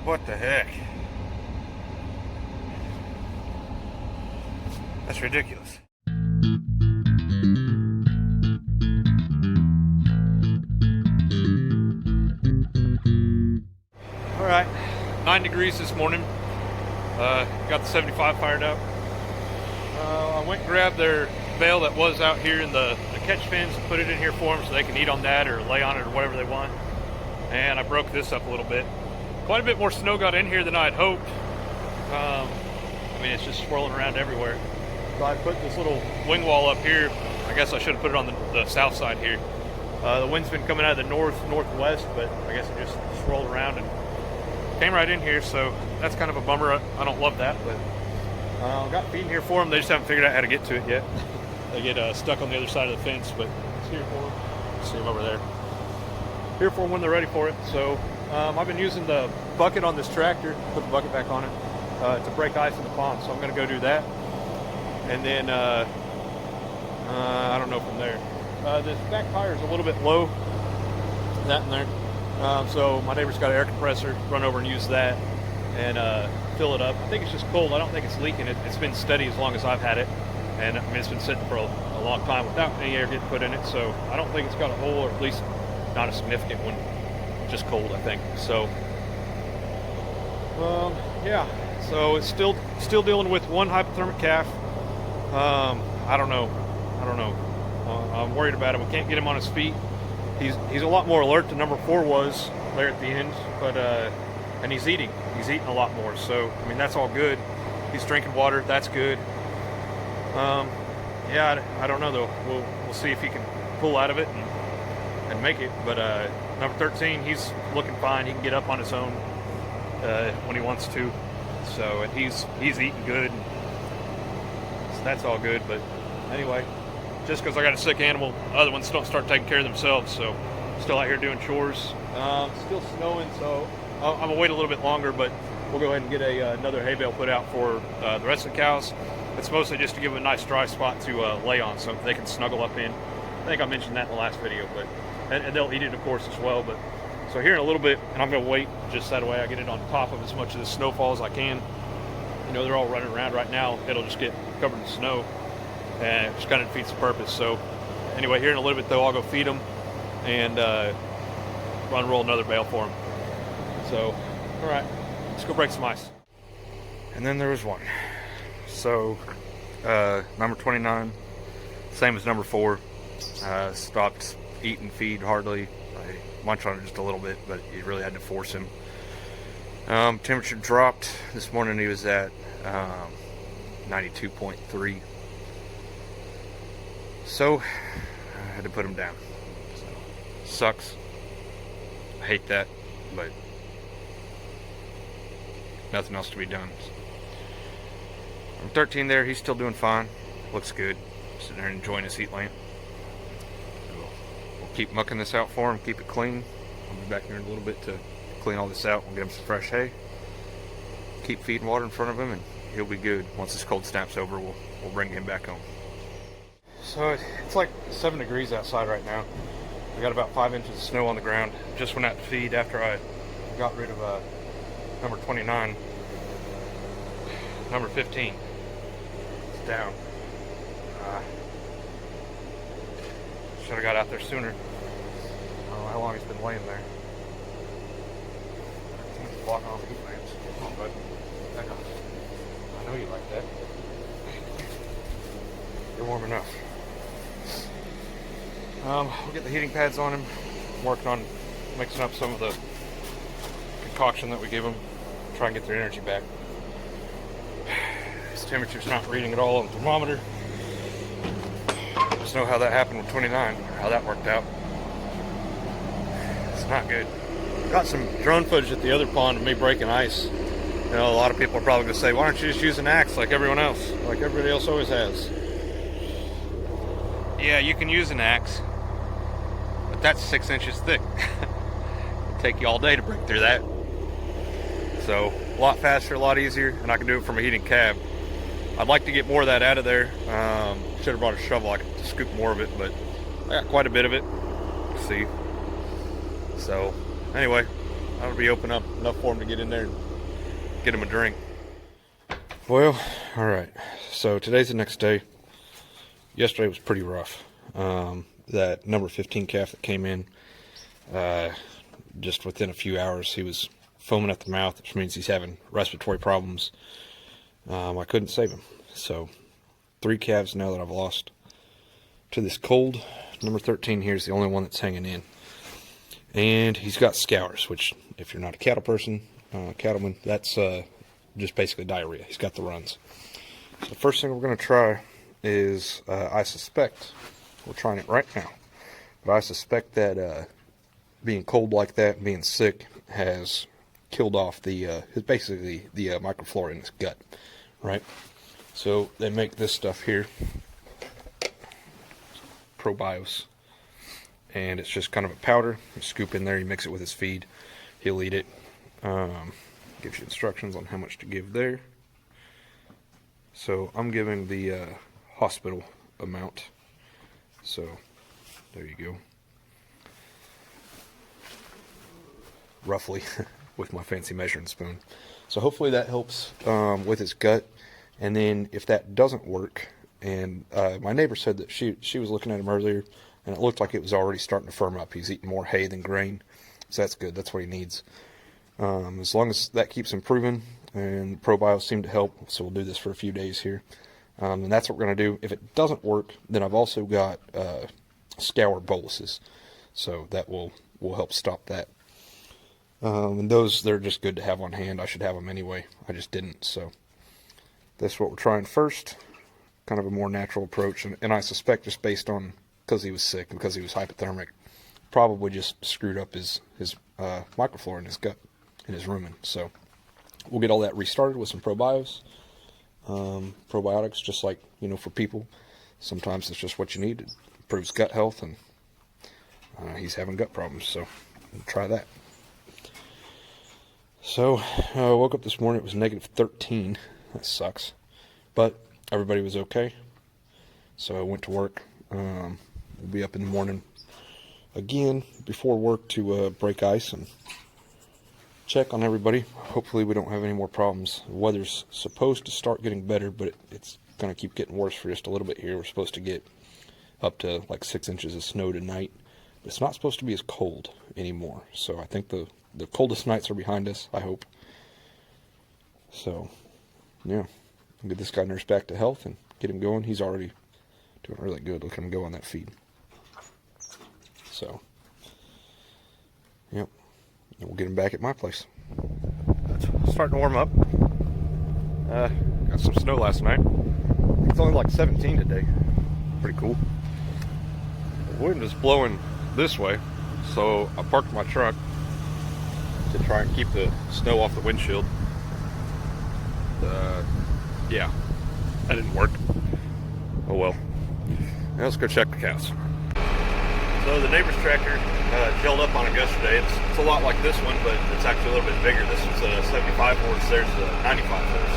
What the heck? That's ridiculous. All right, 9 degrees this morning. Got the 75 fired up. I went and grabbed their bale that was out here in the catch pens and put it in here for them so they can eat on that or lay on it or whatever they want. And I broke this up a little bit. Quite a bit more snow got in here than I had hoped. I mean, it's just swirling around everywhere. So I put this little wing wall up here. I guess I should have put it on the south side here. The wind's been coming out of the northwest, but I guess it just swirled around and came right in here, so that's kind of a bummer. I don't love that, but got feeding here for them. They just haven't figured out how to get to it yet. They get stuck on the other side of the fence, but it's here for them. See them over there. Here for them when they're ready for it. So I've been using the bucket on this tractor, put the bucket back on it, to break ice in the pond. So I'm going to go do that. And then, I don't know from there. This back tire is a little bit low, that in there. So my neighbor's got an air compressor, run over and use that and fill it up. I think it's just cold. I don't think it's leaking. It's been steady as long as I've had it. And I mean, it's been sitting for a long time without any air getting put in it. So I don't think it's got a hole, or at least not a significant one. Just cold, I think. So, yeah. So it's still dealing with one hypothermic calf. I don't know. I'm worried about him. We can't get him on his feet. He's a lot more alert than number 4 was there at the end, but and he's eating a lot more. So I mean, that's all good. He's drinking water. That's good. Yeah, I don't know though. We'll see if he can pull out of it and make it. But number 13, he's looking fine. He can get up on his own when he wants to. So and he's eating good. So that's all good. But anyway, just because I got a sick animal, other ones don't start taking care of themselves. So still out here doing chores. Still snowing, so I'm gonna wait a little bit longer. But we'll go ahead and get another hay bale put out for the rest of the cows. It's mostly just to give them a nice dry spot to lay on, so they can snuggle up in. I think I mentioned that in the last video, but and they'll eat it, of course, as well. But so here in a little bit, and I'm going to wait just that way I get it on top of as much of the snowfall as I can. You know, they're all running around right now. It'll just get covered in snow, and it just kind of defeats the purpose. So anyway, here in a little bit, though, I'll go feed them and roll another bale for them. So, all right, let's go break some ice. And then there was one. So, number 29, same as number 4, stopped eating feed hardly. I munched on it just a little bit, but you really had to force him. Temperature dropped. This morning he was at 92.3. So, I had to put him down. So, sucks. I hate that, but nothing else to be done. I'm 13 there, he's still doing fine. Looks good. Sitting there enjoying his heat lamp. We'll keep mucking this out for him, keep it clean. I'll be back here in a little bit to clean all this out. We'll get him some fresh hay. Keep feeding water in front of him and he'll be good. Once this cold snap's over, we'll bring him back home. So it's like 7 degrees outside right now. We got about 5 inches of snow on the ground. Just went out to feed after I got rid of number 29. Number 15. Down. Should have got out there sooner. I don't know how long he's been laying there. He's blocking all the heat lamps. Come on, bud. Back off. I know you like that. You're warm enough. We'll get the heating pads on him. I'm working on mixing up some of the concoction that we give them. Try and get their energy back. His temperature's not reading at all on the thermometer. Just know how that happened with 29, how that worked out. It's not good. Got some drone footage at the other pond of me breaking ice. You know, a lot of people are probably going to say, why don't you just use an axe like everyone else? Like everybody else always has. Yeah, you can use an axe, but that's 6 inches thick. It'll take you all day to break through that. So, a lot faster, a lot easier, and I can do it from a heating cab. I'd like to get more of that out of there. Should have brought a shovel. I could scoop more of it, but I got quite a bit of it. Let's see. So, anyway, That'll be open up enough for him to get in there and get him a drink. Well, all right. So today's the next day. Yesterday was pretty rough. That number 15 calf that came in, just within a few hours, he was foaming at the mouth, which means he's having respiratory problems. I couldn't save him. So 3 calves now that I've lost to this cold. Number 13 here is the only one that's hanging in. And he's got scours, which if you're not a cattle person, cattleman, that's just basically diarrhea. He's got the runs. So the first thing we're going to try is, I suspect, we're trying it right now, but I suspect that being cold like that, being sick, has killed off basically the microflora in his gut, right? So they make this stuff here, Probios, and it's just kind of a powder. You scoop in there, you mix it with his feed, he'll eat it. Gives you instructions on how much to give there. So I'm giving the hospital amount. So there you go. Roughly with my fancy measuring spoon. So hopefully that helps with his gut. And then if that doesn't work, and my neighbor said that she was looking at him earlier, and it looked like it was already starting to firm up. He's eating more hay than grain, so that's good. That's what he needs. As long as that keeps improving, and probios seem to help, so we'll do this for a few days here. And that's what we're going to do. If it doesn't work, then I've also got scour boluses, so that will help stop that. And those, they're just good to have on hand. I should have them anyway. I just didn't, so that's what we're trying first. Kind of a more natural approach, and I suspect just based on, because he was sick, because he was hypothermic, probably just screwed up his microflora in his gut, in his rumen. So we'll get all that restarted with some probios. Probiotics, just like, for people, sometimes it's just what you need. It improves gut health, and he's having gut problems, so we'll try that. So I woke up this morning, it was negative 13. That sucks, but everybody was okay, so I went to work. We'll be up in the morning again before work to break ice and check on everybody. Hopefully we don't have any more problems. The weather's supposed to start getting better, but it's going to keep getting worse for just a little bit here. We're supposed to get up to like 6 inches of snow tonight, but it's not supposed to be as cold anymore. So I think the coldest nights are behind us, I hope. So, yeah, get this guy nursed back to health and get him going. He's already doing really good. Look at him go on that feed. So, yep, and we'll get him back at my place. It's starting to warm up. Got some snow last night. It's only like 17 today. Pretty cool. The wind is blowing this way, so I parked my truck to try and keep the snow off the windshield. Yeah, that didn't work. Oh well. Now let's go check the cows. So the neighbor's tractor gelled up on it yesterday. It's a lot like this one, but it's actually a little bit bigger. This is a 75 horse, there's a 95 horse.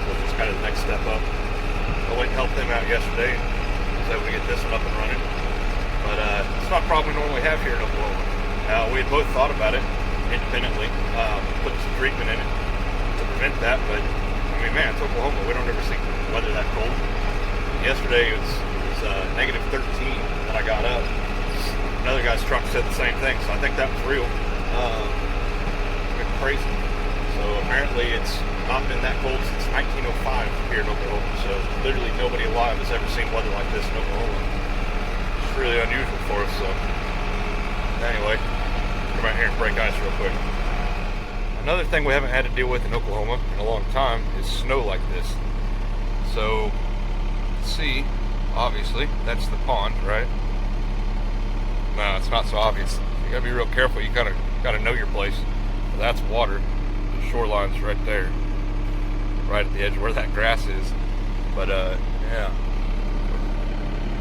So it's just kind of the next step up. I went and helped them out yesterday. I was able to get this one up and running. But it's not a problem we normally have here in Oklahoma. We had both thought about it independently, putting some treatment in it to prevent that, but I mean, man, it's Oklahoma. We don't ever see weather that cold. Yesterday it was negative 13 when I got up. Another guy's truck said the same thing, so I think that was real. Been crazy. So apparently it's not been that cold since 1905 here in Oklahoma. So literally nobody alive has ever seen weather like this in Oklahoma. It's really unusual for us. So anyway, come out here and break ice real quick. Another thing we haven't had to deal with in Oklahoma in a long time is snow like this. So, see, obviously, that's the pond, right? No, it's not so obvious. You gotta be real careful. You gotta know your place. That's water. The shoreline's right there, right at the edge where that grass is. But yeah,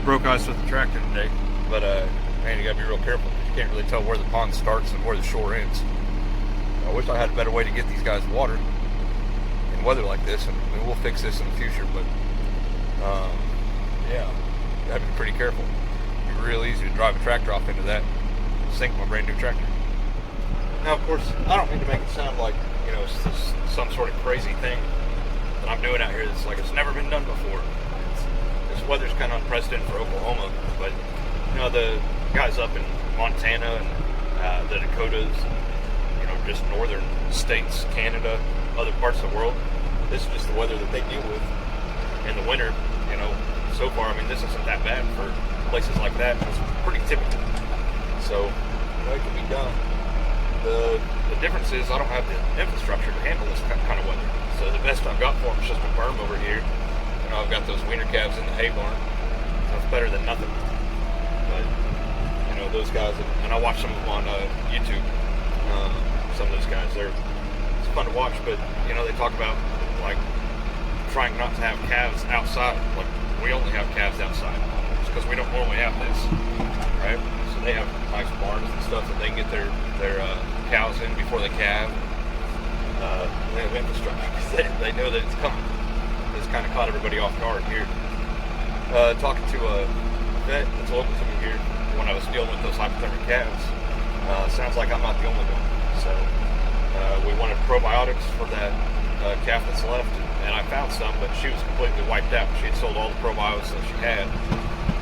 broke ice with the tractor today. But man, you gotta be real careful. You can't really tell where the pond starts and where the shore ends. I wish I had a better way to get these guys water in weather like this, and we'll fix this in the future, but yeah, you have to be pretty careful. It'd be real easy to drive a tractor off into that, sink my brand new tractor. Now, of course, I don't mean to make it sound like, it's just some sort of crazy thing that I'm doing out here that's like it's never been done before. This weather's kind of unprecedented for Oklahoma, but, the guys up in Montana and the Dakotas, just northern states, Canada, other parts of the world, this is just the weather that they deal with in the winter. So far, this isn't that bad for places like that. It's pretty typical. So, it can be done. The difference is I don't have the infrastructure to handle this kind of weather. So the best I've got for them is just a berm over here. I've got those wiener calves in the hay barn. That's better than nothing. But, those guys, and I watch some of them on YouTube. Some of those guys, it's fun to watch, but, they talk about, like, trying not to have calves outside. Like, we only have calves outside. It's because we don't normally have this, right? So they have nice barns and stuff that they can get their cows in before they calve. They have infrastructure because they know that it's coming. It's kind of caught everybody off guard here. Talking to a vet that's local to me here when I was dealing with those hypothermic calves. Sounds like I'm not the only one. So we wanted probiotics for that calf that's left, and I found some, but she was completely wiped out. She had sold all the probiotics that she had,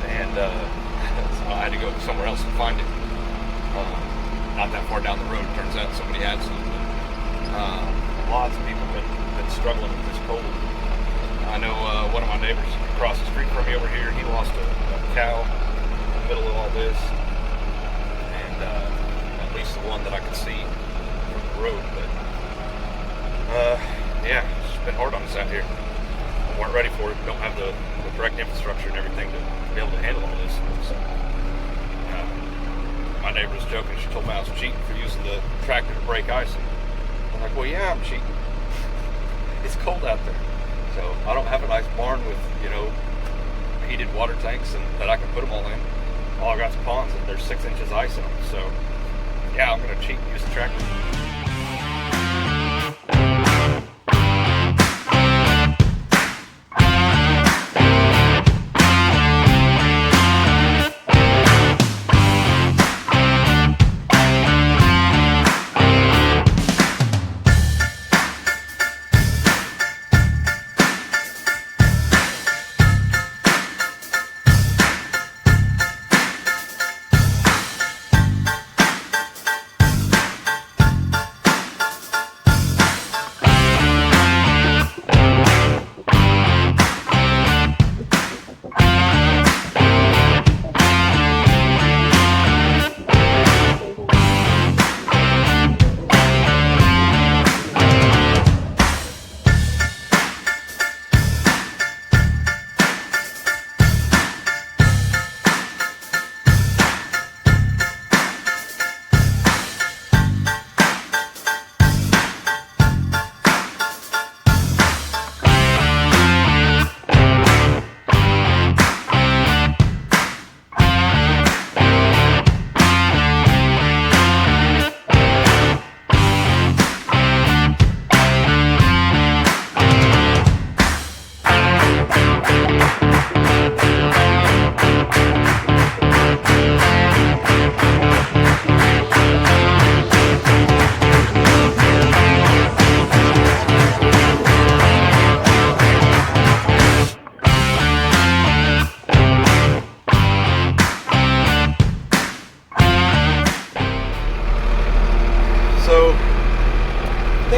and so I had to go somewhere else and find it. Not that far down the road, turns out somebody had some. Lots of people have been struggling with this cold. I know one of my neighbors across the street from me over here, he lost a cow in the middle of all this, and at least the one that I could see from the road. But yeah, it's been hard on us out here. We weren't ready for it. We don't have the correct infrastructure and everything to be able to handle all this. So, my neighbor was joking. She told me I was cheating for using the tractor to break ice. And I'm like, well, yeah, I'm cheating. It's cold out there. So I don't have a nice barn with, heated water tanks and that I can put them all in. All I got is ponds and there's 6 inches ice in them. So yeah, I'm going to cheat and use the tractor.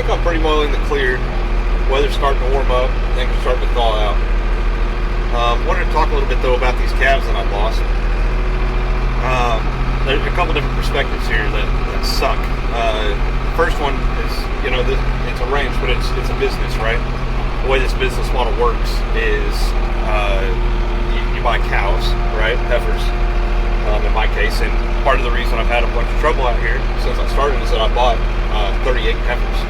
I'm pretty well in the clear. Weather's starting to warm up. Things are starting to thaw out. Wanted to talk a little bit though about these calves that I've lost. There's a couple different perspectives here that suck. First one is, it's a ranch, but it's a business, right? The way this business model works is you buy cows, right? Heifers, in my case. And part of the reason I've had a bunch of trouble out here since I started is that I bought 38 heifers.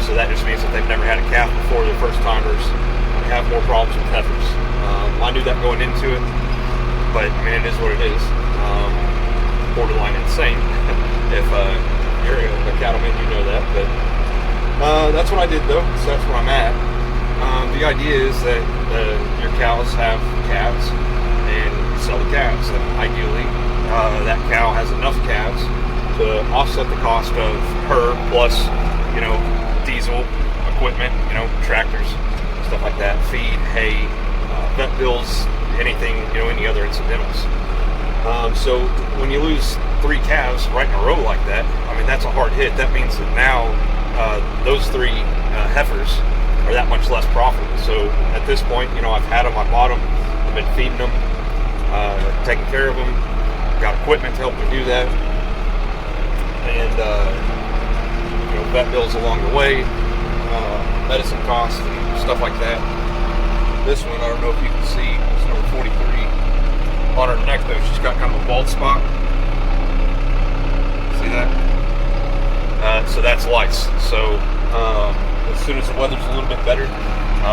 So that just means that they've never had a calf before. They're first timers. They have more problems with heifers. I knew that going into it, but it is what it is. Borderline insane. If you're a cattleman, you know that. But that's what I did though. So that's where I'm at. The idea is that your cows have calves, and you sell the calves. And ideally, that cow has enough calves to offset the cost of her plus, diesel equipment, tractors, stuff like that, feed, hay, vet bills, anything, any other incidentals. So when you lose 3 calves right in a row like that, I mean, that's a hard hit. That means that now those 3 heifers are that much less profitable. So at this point, I've had them, I bought them, I've been feeding them, taking care of them, got equipment to help me do that, and vet bills along the way, medicine costs and stuff like that. This one, I don't know if you can see, it's number 43. On her neck though, she's got kind of a bald spot. See that? So that's lice. So as soon as the weather's a little bit better,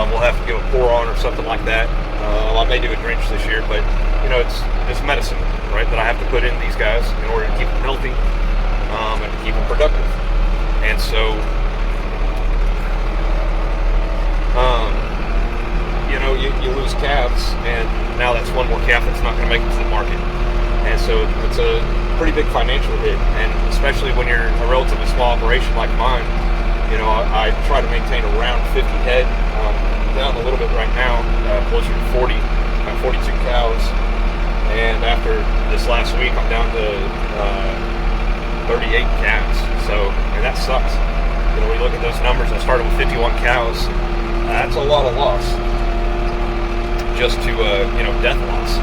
we'll have to give a pour on or something like that. I may do a drench this year, but it's medicine, right, that I have to put in these guys in order to keep them healthy and to keep them productive. And so, you lose calves, and now that's one more calf that's not going to make it to the market. And so it's a pretty big financial hit, and especially when you're a relatively small operation like mine. I try to maintain around 50 head, down a little bit right now, closer to 40, 42 cows. And after this last week, I'm down to 38 calves. So, that sucks. When you look at those numbers, I started with 51 cows. That's a lot of loss. Just to, death loss.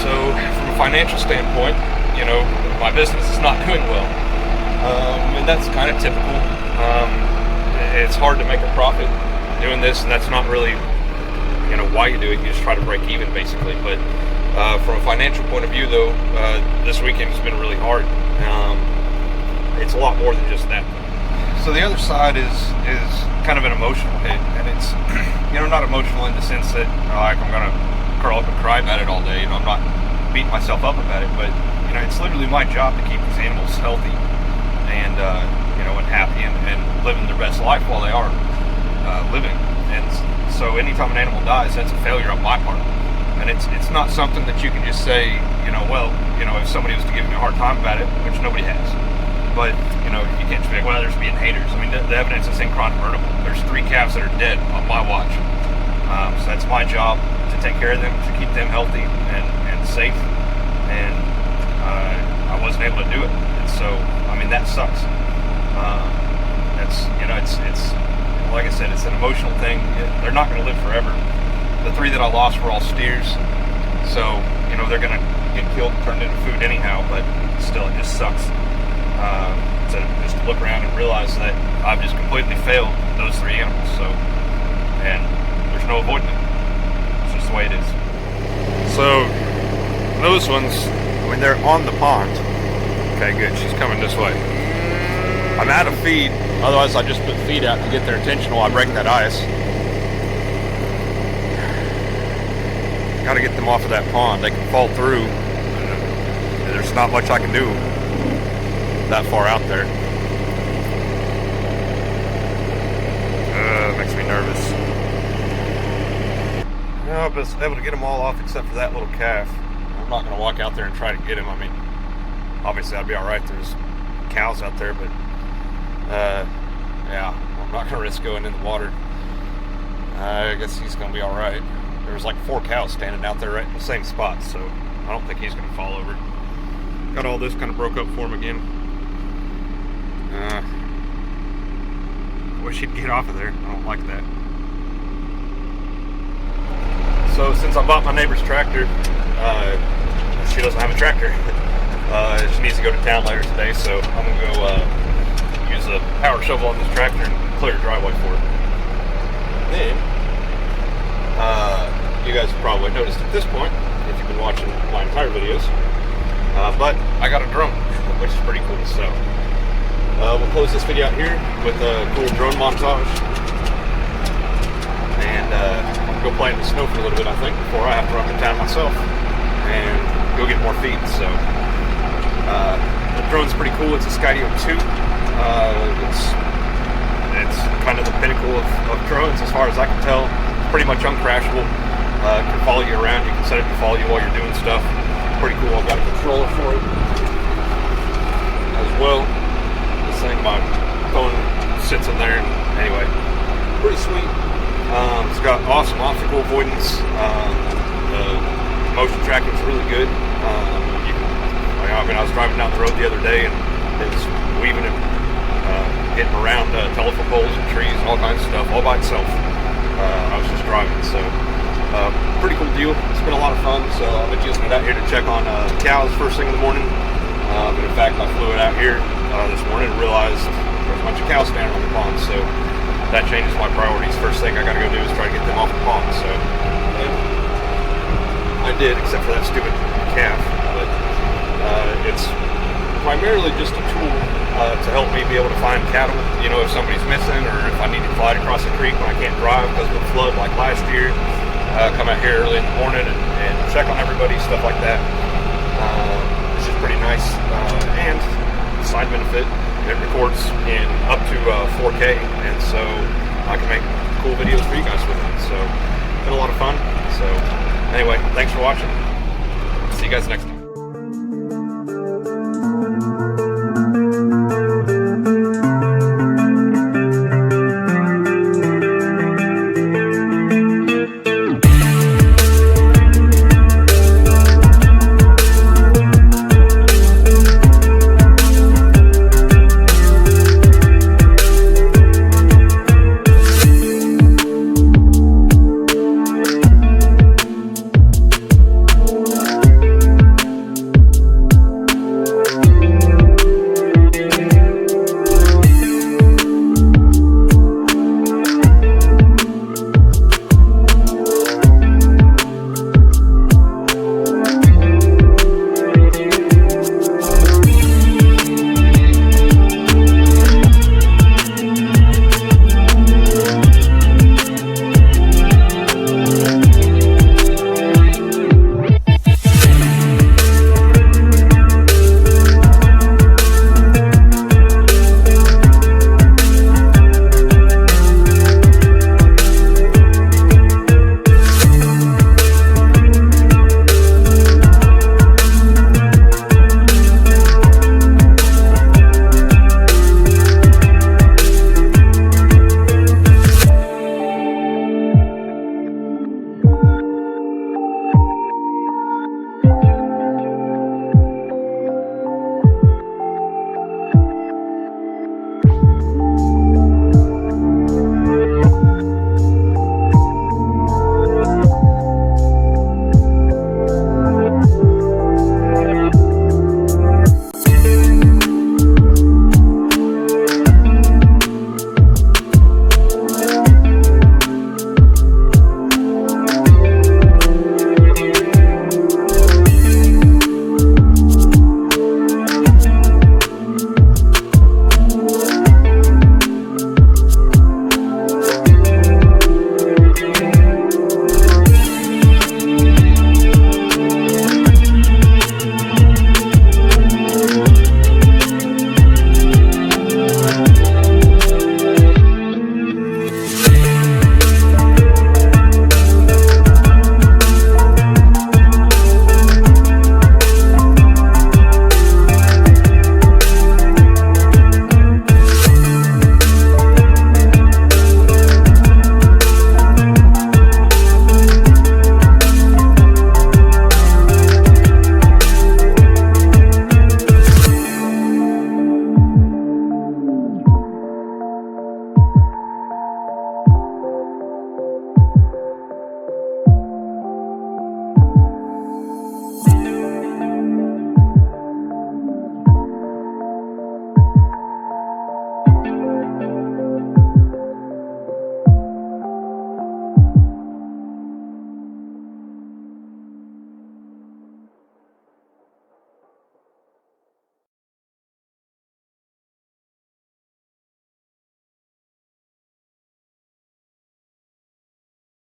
So, from a financial standpoint, my business is not doing well. And that's kind of typical. It's hard to make a profit doing this, and that's not really, why you do it. You just try to break even, basically. But from a financial point of view, though, this weekend has been really hard. It's a lot more than just that. So the other side is kind of an emotional hit, and it's not emotional in the sense that I'm gonna curl up and cry about it all day. I'm not beating myself up about it, but it's literally my job to keep these animals healthy and and happy and living their best life while they are living. And so anytime an animal dies, that's a failure on my part. And it's not something that you can just say, if somebody was to give me a hard time about it, which nobody has. But, you can't just be like, well, there's being haters. I mean, the evidence is incontrovertible. There's 3 calves that are dead on my watch. So that's my job, to take care of them, to keep them healthy and safe. And I wasn't able to do it. And so, that sucks. It's like I said, it's an emotional thing. They're not going to live forever. The 3 that I lost were all steers. So, they're going to get killed and turned into food anyhow, but still, it just sucks. To just look around and realize that I've just completely failed those 3 animals. So, and there's no avoiding it. It's just the way it is. So, those ones, they're on the pond. Okay, good. She's coming this way. I'm out of feed. Otherwise, I just put feed out to get their attention while I break that ice. Got to get them off of that pond. They can fall through. There's not much I can do that far out there. Makes me nervous. I was able to get them all off except for that little calf. I'm not going to walk out there and try to get him. Obviously I'd be alright. There's cows out there, but I'm not going to risk going in the water. I guess he's going to be alright. There was like 4 cows standing out there right in the same spot, so I don't think he's going to fall over. Got all this kind of broke up for him again. Wish he'd get off of there. I don't like that. So since I bought my neighbor's tractor, she doesn't have a tractor. She needs to go to town later today, so I'm going to go use a power shovel on this tractor and clear a driveway for it. Then, you guys have probably noticed at this point, if you've been watching my entire videos, but I got a drone, which is pretty cool. So we'll close this video out here with a cool drone montage, and I'm going to go play in the snow for a little bit, I think, before I have to run to town myself and go get more feed. So the drone's pretty cool. It's a Skydio 2. It's kind of the pinnacle of drones as far as I can tell. It's pretty much uncrashable. Can follow you around. You can set it to follow you while you're doing stuff. Pretty cool. I've got a controller for it. as well. This thing, my phone sits in there. Anyway, pretty sweet. It's got awesome obstacle avoidance. The motion tracking is really good. I was driving down the road the other day and it was weaving and getting around telephone poles and trees and all kinds of stuff all by itself. I was just driving, so pretty cool deal. It's been a lot of fun. So I've been using it out here to check on cows first thing in the morning. But in fact, I flew it out here this morning and realized there's a bunch of cows standing on the pond. So that changes my priorities. First thing I got to go do is try to get them off the pond. So I did, except for that stupid calf. But it's primarily just a tool to help me be able to find cattle. You know, if somebody's missing or if I need to fly across the creek when I can't drive because of the flood like last year. Come out here early in the morning and check on everybody, stuff like that. It's just pretty nice. And side benefit, it records in up to 4K, and so I can make cool videos for you guys with it. So it's been a lot of fun. So anyway, thanks for watching. See you guys next time.